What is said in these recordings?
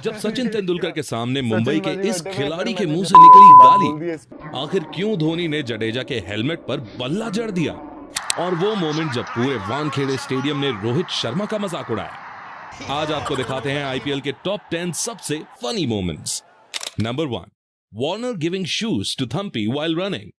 जब सचिन तेंदुलकर के सामने मुंबई के इस खिलाड़ी के मुंह से निकली गाली, आखिर क्यों धोनी ने जडेजा के हेलमेट पर बल्ला जड़ दिया, और वो मोमेंट जब पूरे वानखेड़े स्टेडियम ने रोहित शर्मा का मजाक उड़ाया। आज आपको दिखाते हैं आईपीएल के टॉप 10 सबसे funny moments. Number 1, Warner giving shoes to Thampi while running.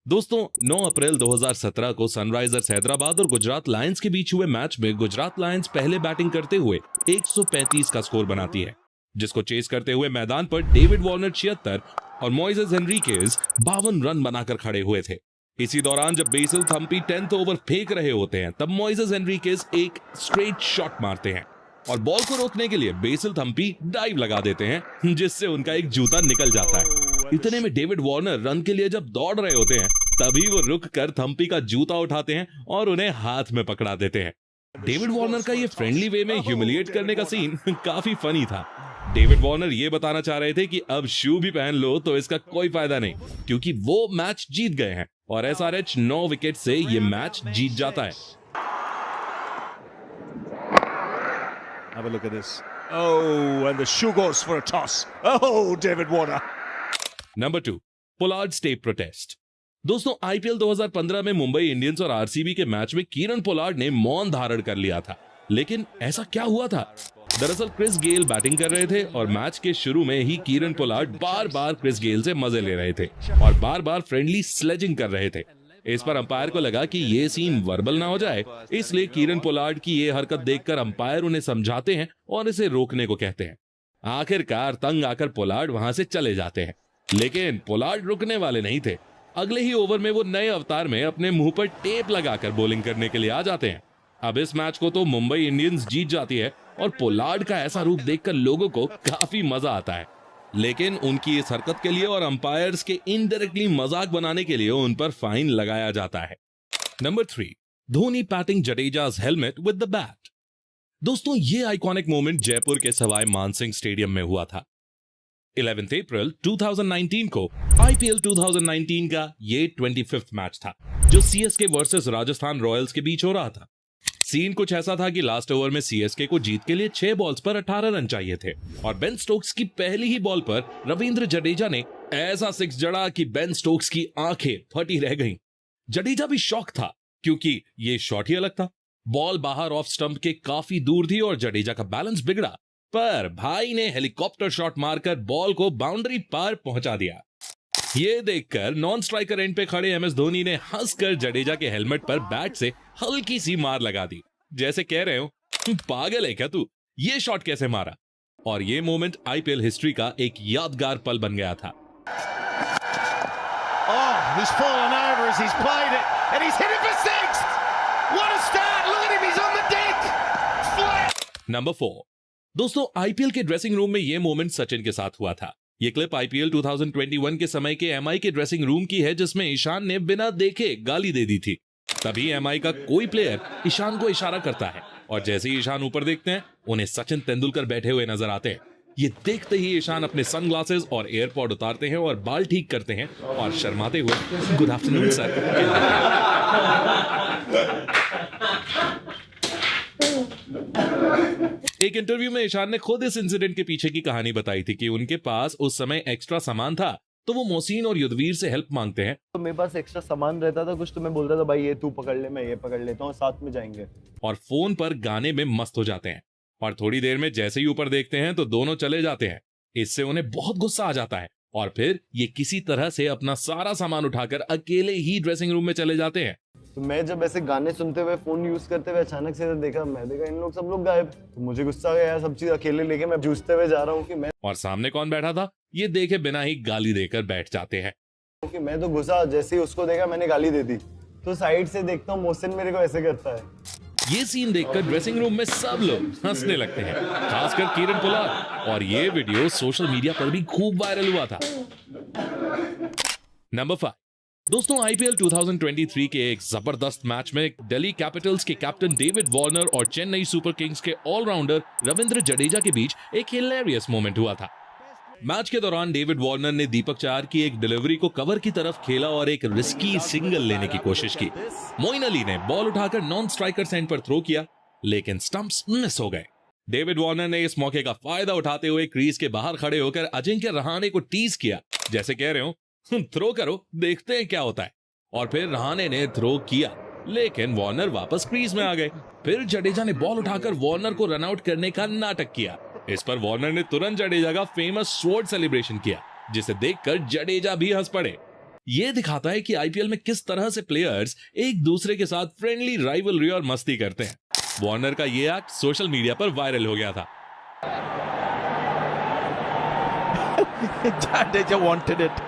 दोस्तों, 9 अप्रैल 2017 को सनराइजर्स हैदराबाद और गुजरात लायंस के बीच हुए मैच में गुजरात लायंस पहले बैटिंग करते हुए 135 का स्कोर बनाती है, जिसको चेस करते हुए मैदान पर डेविड वार्नर 76 और मोइसेस हेनरिकेज 52 रन बनाकर खड़े हुए थे। इसी दौरान जब बेसिल थम्पी 10th ओवर फेंक रहे होते हैं, तब मोइसेस हेनरिकेज एक स्ट्रेट शॉट मारते हैं और बॉल को रोकने के लिए बेसिल थम्पी डाइव लगा देते हैं, जिससे उनका एक जूता निकल जाता है। इतने में डेविड वार्नर रन के लिए जब दौड़ रहे होते हैं, तभी वो रुक कर थम्पी का जूता उठाते हैं और उन्हें हाथ में पकड़ा देते हैं। डेविड वार्नर का ये फ्रेंडली वे में ह्यूमिलिएट करने का सीन काफी फनी था। डेविड वार्नर ये बताना चाह रहे थे कि अब शू भी पहन लो तो इसका कोई फायदा नहीं, क्योंकि वो मैच जीत गए हैं और एसआरएच 9 विकेट से ये मैच जीत जाता है। Have a look at this. Oh, and the shoe goes for a toss. Oh, David Warner. Number 2, Pollard stay protest. दोस्तों, आईपीएल 2015 में मुंबई इंडियंस और आरसीबी के मैच में कीरन पोलार्ड ने मौन धारण कर लिया था, लेकिन ऐसा क्या हुआ था? दरअसल क्रिस गेल बैटिंग कर रहे थे और मैच के शुरू में ही कीरन पोलार्ड बार बार क्रिस गेल से मजे ले रहे थे और बार बार फ्रेंडली स्लेजिंग कर रहे थे। इस पर अंपायर को लगा कि ये सीन वर्बल ना हो जाए, इसलिए कीरन पोलार्ड की ये हरकत देखकर अंपायर उन्हें समझाते हैं और इसे रोकने को कहते हैं। आखिरकार तंग आकर पोलार्ड वहां से चले जाते हैं, लेकिन पोलार्ड रुकने वाले नहीं थे। अगले ही ओवर में वो नए अवतार में अपने मुंह पर टेप लगाकर बॉलिंग करने के लिए आ जाते हैं। अब इस मैच को तो मुंबई इंडियंस जीत जाती है और पोलार्ड का ऐसा रूप देखकर लोगों को काफी मजा आता है, लेकिन उनकी इस हरकत के लिए और अंपायर्स के इनडायरेक्टली मजाक बनाने के लिए उन पर फाइन लगाया जाता है। नंबर 3, धोनी पैटिंग जडेजा's हेलमेट विद द बैट। दोस्तों, ये आइकॉनिक मोमेंट जयपुर के सवाई मानसिंह स्टेडियम में हुआ था। 11 अप्रैल 2019 को आईपीएल 2019 का ये 25th मैच था, जो सीएसके वर्सेस राजस्थान रॉयल्स के बीच हो रहा था। सीन कुछ ऐसा था कि लास्ट ओवर में सीएसके को जीत के लिए 6 बॉल्स पर 18 रन चाहिए थे और बेन स्टोक्स की पहली ही बॉल पर रविंद्र जडेजा ने ऐसा 6 जड़ा कि बेन स्टोक्स की आंखें फटी रह गईं। जडेजा भी शॉक था, क्योंकि ये शॉट ही अलग था। बॉल बाहर ऑफ स्टंप के काफी दूर थी और जडेजा का बैलेंस बिगड़ा, पर भाई ने हेलीकॉप्टर शॉट मारकर बॉल को बाउंड्री पार पहुंचा दिया। ये देखकर नॉन स्ट्राइकर एंड पे खड़े एमएस धोनी ने हंसकर जडेजा के हेलमेट पर बैट से हल्की सी मार लगा दी, जैसे कह रहे हो तू पागल है क्या, तू ये शॉट कैसे मारा। और ये मोमेंट आईपीएल हिस्ट्री का एक यादगार पल बन गया था। नंबर 4, दोस्तों, आईपीएल के ड्रेसिंग रूम में ये मोमेंट सचिन के साथ हुआ था। ये क्लिप आईपीएल 2021 के समय के एमआई के ड्रेसिंग रूम की है, जिसमें ईशान ने बिना देखे गाली दे दी थी। तभी एमआई का कोई प्लेयर ईशान को इशारा करता है और जैसे ही ईशान ऊपर देखते हैं, उन्हें सचिन तेंदुलकर बैठे हुए नजर आते हैं। ये देखते ही ईशान अपने सनग्लासेस और एयरपॉड उतारते हैं और बाल ठीक करते हैं और शर्माते हुए गुड आफ्टरनून सर। एक इंटरव्यू में ईशान ने खुद इस इंसिडेंट के पीछे की कहानी बताई थी कि उनके पास उस समय एक्स्ट्रा सामान था, तो वो मोहसिन और युद्धवीर से हेल्प मांगते हैं। तो मेरे पास एक्स्ट्रा सामान रहता था कुछ, तो मैं बोलता था भाई ये तू पकड़ ले, मैं ये पकड़ लेता हूँ, साथ में जाएंगे। और फोन पर गाने में मस्त हो जाते हैं और थोड़ी देर में जैसे ही ऊपर देखते हैं तो दोनों चले जाते हैं। इससे उन्हें बहुत गुस्सा आ जाता है और फिर ये किसी तरह से अपना सारा सामान उठाकर अकेले ही ड्रेसिंग रूम में चले जाते हैं। तो मैं जब ऐसे गाने सुनते हुए फोन यूज करते हुए अचानक से देखा इन लोग सब लोग गायब। तो मुझे गुस्सा आ गया, सब चीज अकेले लेके मैं जूझते हुए जा रहा हूँ कि मैं, और सामने कौन बैठा था ये देखे बिना ही गाली देकर बैठ जाते हैं। कि मैं तो घुसा, जैसे ही उसको देखा मैंने गाली दे दी। तो साइड से देखता हूँ मोहसिन मेरे को ऐसे करता है। ये सीन देखकर ड्रेसिंग रूम में सब लोग हंसने लगते हैं, खासकर कीरन पोलार्ड, और ये वीडियो सोशल मीडिया पर भी खूब वायरल हुआ था। नंबर 5, दोस्तों, आईपीएल 2023 के एक जबरदस्त मैच में दिल्ली कैपिटल्स के कैप्टन डेविड वार्नर और चेन्नई सुपर किंग्स के ऑलराउंडर रविंद्र जडेजा के बीच एक हिलेरियस मोमेंट हुआ था। मैच के दौरान डेविड वार्नर ने दीपक चाहर की एक डिलीवरी को कवर की तरफ खेला और एक रिस्की सिंगल लेने की कोशिश की। मोइन अली ने बॉल उठाकर नॉन स्ट्राइकर एंड पर थ्रो किया, लेकिन स्टंप्स मिस हो गए। डेविड वार्नर ने इस मौके का फायदा उठाते हुए क्रीज के बाहर खड़े होकर अजिंक्य रहाणे को टीज किया, जैसे कह रहे हो थ्रो करो, देखते हैं क्या होता है। और फिर रहाणे ने थ्रो किया, लेकिन वार्नर वापस क्रीज में आ गए। फिर जडेजा ने बॉल उठाकर वार्नर को रन आउट करने का नाटक किया। इस पर वार्नर ने तुरंत जडेजा का फेमस स्वॉर्ड सेलिब्रेशन किया, जिसे देखकर जडेजा भी हंस पड़े। यह दिखाता है कि आईपीएल में किस तरह से प्लेयर्स एक दूसरे के साथ फ्रेंडली राइवलरी और मस्ती करते हैं। वार्नर का यह एक्ट सोशल मीडिया पर वायरल हो गया था। Jadeja wanted it.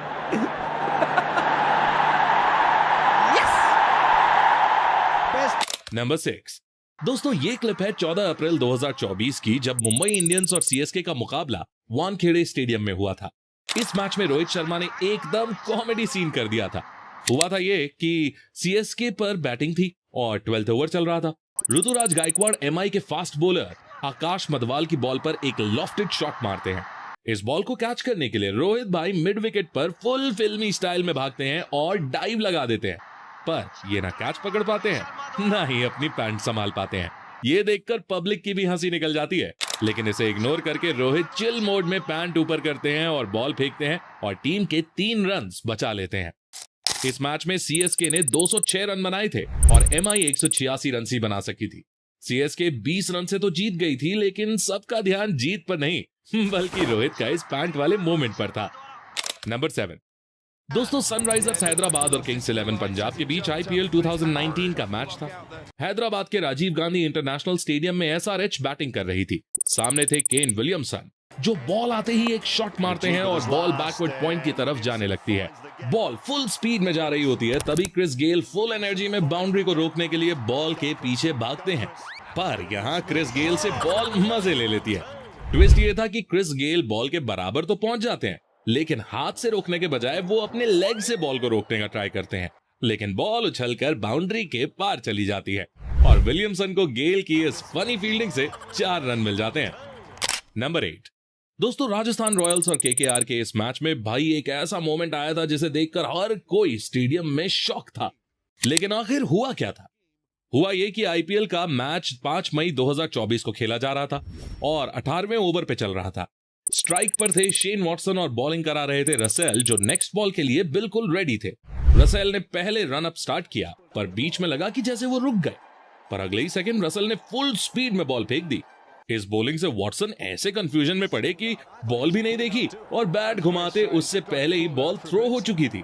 नंबर 6। दोस्तों ये क्लिप है 14 अप्रैल 2024 की, जब मुंबई इंडियंस और सीएसके का मुकाबला वानखेड़े स्टेडियम में हुआ था। इस मैच में रोहित शर्मा ने एकदम कॉमेडी सीन कर दिया था। हुआ था ये कि सीएसके पर बैटिंग थी और 12th ओवर चल रहा था। ऋतुराज गायकवाड़ एमआई के फास्ट बॉलर आकाश मदवाल की बॉल पर एक लॉफ्टेड शॉट मारते हैं। इस बॉल को कैच करने के लिए रोहित भाई मिड विकेट पर फुल फिल्मी स्टाइल में भागते हैं और डाइव लगा देते हैं, पर ये ना कैच पकड़ पाते हैं ना ही अपनी पैंट संभाल पाते हैं। ये देखकर पब्लिक की भी हंसी निकल जाती है, लेकिन इसे इग्नोर करके रोहित चिल मोड में पैंट ऊपर करते हैं और बॉल फेंकते हैं और टीम के 3 रन बचा लेते हैं। इस मैच में सीएसके ने 206 रन बनाए थे और एमआई 186 रन ही बना सकी थी। सीएसके 20 रन से तो जीत गई थी, लेकिन सबका ध्यान जीत पर नहीं बल्कि रोहित का इस पैंट वाले मोमेंट पर था। नंबर 7। दोस्तों सनराइजर्स हैदराबाद और किंग्स 11 पंजाब के बीच आईपीएल 2019 का मैच था। हैदराबाद के राजीव गांधी इंटरनेशनल स्टेडियम में एसआरएच बैटिंग कर रही थी। सामने थे केन विलियमसन, जो बॉल आते ही एक शॉट मारते हैं और बॉल बैकवर्ड पॉइंट की तरफ जाने लगती है। बॉल फुल स्पीड में जा रही होती है, तभी क्रिस गेल फुल एनर्जी में बाउंड्री को रोकने के लिए बॉल के पीछे भागते हैं, पर यहाँ क्रिस गेल से बॉल मजे ले लेती है। ट्विस्ट ये था कि क्रिस गेल बॉल के बराबर तो पहुंच जाते हैं, लेकिन हाथ से रोकने के बजाय वो अपने लेग से बॉल को रोकने का ट्राई करते हैं, लेकिन बॉल उछलकर बाउंड्री के पार चली जाती है और विलियमसन को गेल की इस फनी फील्डिंग से 4 रन मिल जाते हैं। नंबर 8। दोस्तों राजस्थान रॉयल्स और केकेआर के इस मैच में भाई एक ऐसा मोमेंट आया था जिसे देखकर हर कोई स्टेडियम में शॉक था। लेकिन आखिर हुआ क्या था? हुआ ये कि आईपीएल का मैच 5 मई 2024 को खेला जा रहा था और 18वें ओवर पे चल रहा था। स्ट्राइक पर थे शेन वॉटसन और बॉलिंग करा रहे थे रसेल, जो नेक्स्ट बॉल के लिए बिल्कुल रेडी थे। रसेल ने पहले रन अप स्टार्ट किया, पर बीच में लगा कि जैसे वो रुक गए, पर अगले ही सेकंड रसेल ने फुल स्पीड में बॉल फेंक दी। इस बॉलिंग से वॉटसन ऐसे कंफ्यूजन में पड़े कि बॉल भी नहीं देखी और बैट घुमाते उससे पहले ही बॉल थ्रो हो चुकी थी।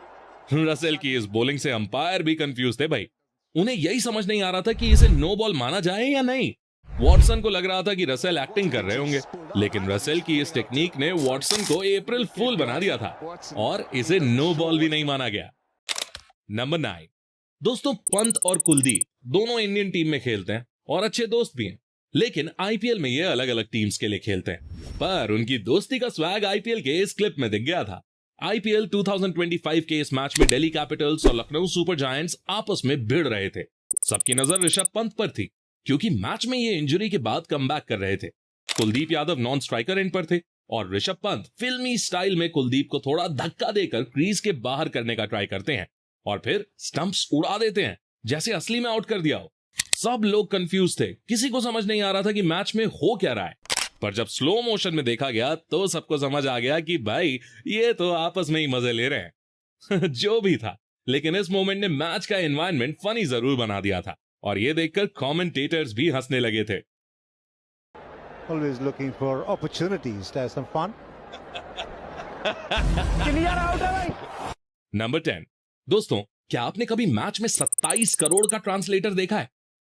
रसेल की इस बॉलिंग से अंपायर भी कंफ्यूज थे भाई। उन्हें यही समझ नहीं आ रहा था कि इसे नो बॉल माना जाए या नहीं। वॉटसन को लग रहा था कि रसेल एक्टिंग कर रहे होंगे, लेकिन रसेल की इस टेक्निक ने वॉटसन को अप्रैल फूल बना दिया था और इसे नो बॉल भी नहीं माना गया। नंबर 9। दोस्तों पंत और कुलदीप दोनों इंडियन टीम में खेलते हैं और अच्छे दोस्त भी हैं, लेकिन आईपीएल में ये अलग अलग टीम्स के लिए खेलते हैं। पर उनकी दोस्ती का स्वैग आईपीएल के इस क्लिप में दिख गया था। आईपीएल 2025 के इस मैच में दिल्ली कैपिटल्स और लखनऊ सुपर जायंट्स आपस में भिड़ रहे थे। सबकी नजर ऋषभ पंत पर थी, क्योंकि मैच में ये इंजरी के बाद कमबैक कर रहे थे। Kuldeep Yadav non striker end पर थे और ऋषभ पंत फिल्मी स्टाइल में कुलदीप को थोड़ा धक्का देकर क्रीज के बाहर करने का ट्राई करते हैं और फिर स्टंप्स उड़ा देते हैं, जैसे असली में आउट कर दिया हो। सब लोग कंफ्यूज थे, किसी को समझ नहीं आ रहा था कि मैच में हो क्या रहा है। पर जब स्लो मोशन में देखा गया तो सबको समझ आ गया कि भाई ये तो आपस में ही मजे ले रहे हैं। जो भी था, लेकिन इस मोमेंट ने मैच का एनवायरनमेंट फनी जरूर बना दिया था और ये देखकर कमेंटेटर्स भी हंसने लगे थे। Always looking for opportunities to have some fun. Number 10। दोस्तों क्या आपने कभी मैच में 27 करोड़ का ट्रांसलेटर देखा है?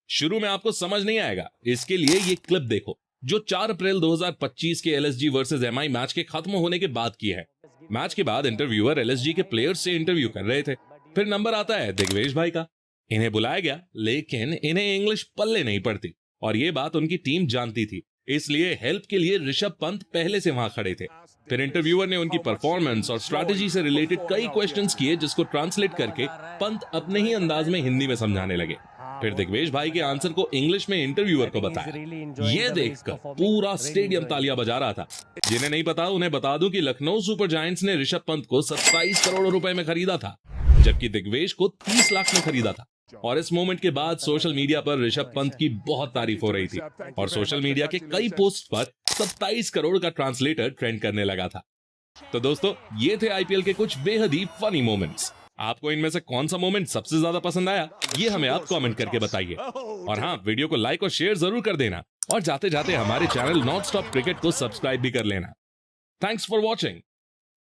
शुरू में आपको समझ नहीं आएगा, इसके लिए ये क्लिप देखो जो 4 अप्रैल 2025 के एलएसजी वर्सेस एमआई मैच के खत्म होने के बाद की है। मैच के बाद इंटरव्यूअर एलएसजी के प्लेयर्स से इंटरव्यू कर रहे थे। फिर नंबर आता है दिग्वेश भाई का। इन्हें बुलाया गया, लेकिन इन्हें इंग्लिश पल्ले नहीं पड़ती और ये बात उनकी टीम जानती थी, इसलिए हेल्प के लिए ऋषभ पंत पहले से वहां खड़े थे। फिर इंटरव्यूअर ने उनकी परफॉर्मेंस और स्ट्रैटेजी से रिलेटेड कई क्वेश्चंस किए, जिसको ट्रांसलेट करके पंत अपने ही अंदाज में हिंदी में समझाने लगे। फिर दिग्वेश भाई के आंसर को इंग्लिश में इंटरव्यूअर को बताया। ये देखकर पूरा स्टेडियम तालियां बजा रहा था। जिन्हें नहीं पता उन्हें बता दूं कि लखनऊ सुपर जायंट्स ने ऋषभ पंत को 27 करोड़ रुपए में खरीदा था, जबकि दिग्वेश को 30 लाख में खरीदा था। और इस मोमेंट के बाद सोशल मीडिया पर ऋषभ पंत की बहुत तारीफ हो रही थी और सोशल मीडिया के कई पोस्ट पर 27 करोड़ का ट्रांसलेटर ट्रेंड करने लगा था। तो दोस्तों, ये थे आईपीएल के कुछ बेहद ही फनी मोमेंट्स। आपको इनमें से कौन सा मोमेंट सबसे ज्यादा पसंद आया, ये हमें आप कमेंट करके बताइए। और हाँ, वीडियो को लाइक और शेयर जरूर कर देना और जाते जाते हमारे चैनल नॉन स्टॉप क्रिकेट को सब्सक्राइब भी कर लेना। Thanks for watching.